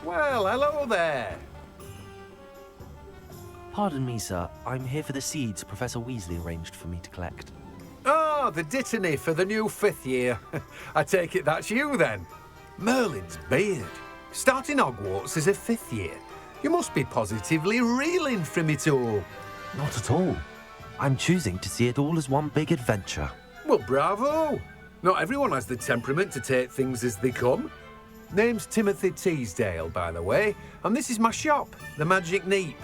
Well, hello there. Pardon me, sir. I'm here for the seeds Professor Weasley arranged for me to collect. Oh, the dittany for the new 5th year. I take it that's you, then. Merlin's beard. Starting Hogwarts as a 5th year. You must be positively reeling from it all. Not at all. I'm choosing to see it all as one big adventure. Well, bravo. Not everyone has the temperament to take things as they come. Name's Timothy Teasdale, by the way, and this is my shop, the Magic Neep.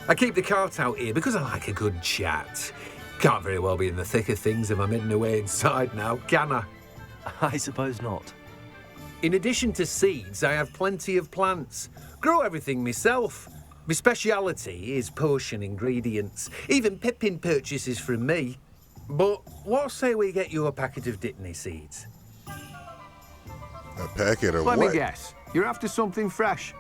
I keep the cart out here because I like a good chat. Can't very well be in the thick of things if I'm hidden away inside now, can I? I suppose not. In addition to seeds, I have plenty of plants. Grow everything myself. My speciality is potion ingredients. Even Pippin purchases from me. But what say we get you a packet of Dittany seeds? A packet of Let what? me guess. You're after something fresh.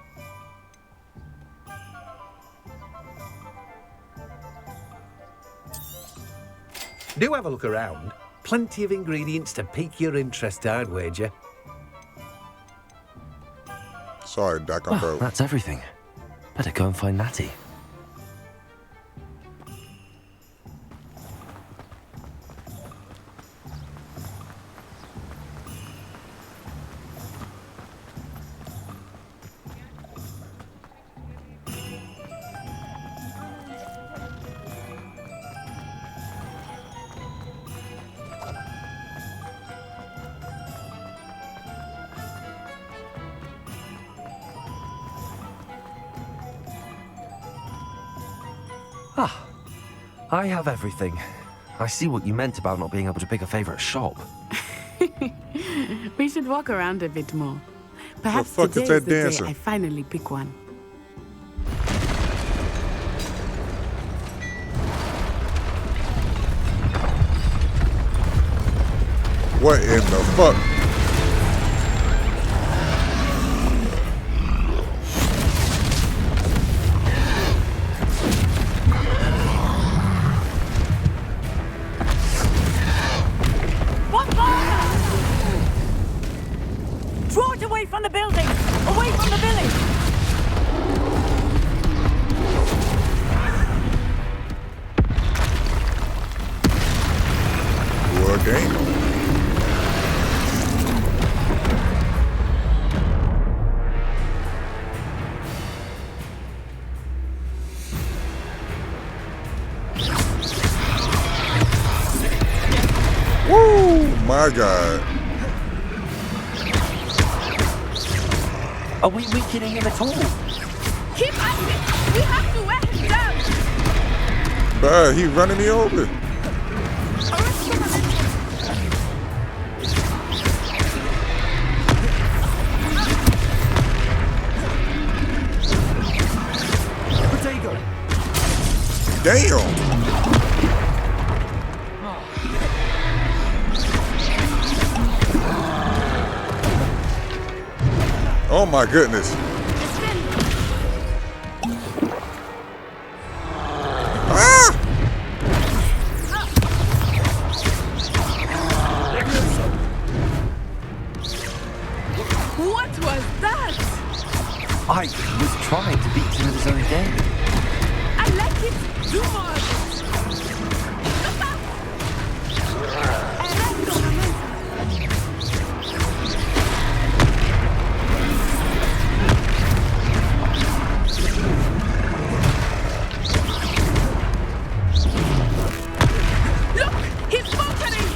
Do have a look around. Plenty of ingredients to pique your interest, I'd wager. Sorry, Doc, I'm Well, broke. that's everything. Better go and find Natty. Ah, I have everything. I see what you meant about not being able to pick a favorite shop. We should walk around a bit more. Perhaps fuck is today that is the day dancer? I finally pick one. What in the fuck? Draw it away from the building! Away from the village! Well, damn. Woo! My God. Are we weakening him at all? Keep at it! We have to wear him down! Bruh, he running me over. Potato! Damn! Oh my goodness. Ah! What was that? I was trying to beat him at his own game. I like it! Do more of it! Look out! Look! He's faltering!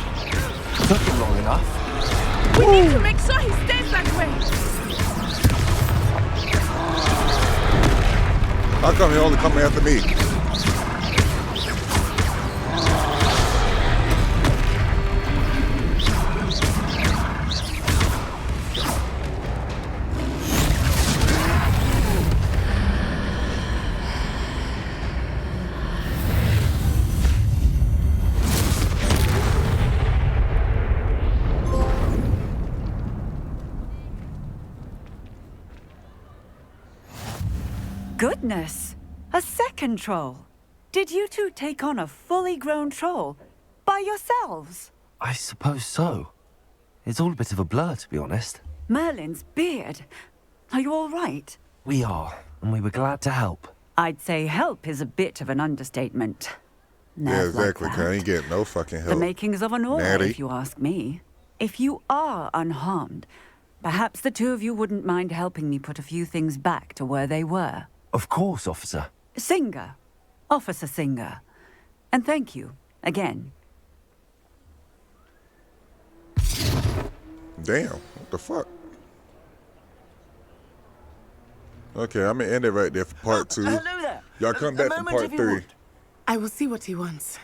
Took him long enough. We need to make sure he stays that way! How come he only coming after me? Goodness! A second troll! Did you two take on a fully grown troll? By yourselves? I suppose so. It's all a bit of a blur, to be honest. Merlin's beard. Are you all right? We are, and we were glad to help. I'd say help is a bit of an understatement. Yeah, Nerve like exactly. that. Cause I ain't getting no fucking help. The makings of an aura, Natty. if you ask me. If you are unharmed, perhaps the two of you wouldn't mind helping me put a few things back to where they were. Of course, officer. Singer. Officer Singer. And thank you, again. Damn, what the fuck? Okay, I'm gonna end it right there for part 2. hello there. Y'all come back from part 3. I will see what he wants.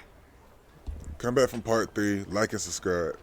Come back from part 3, like and subscribe.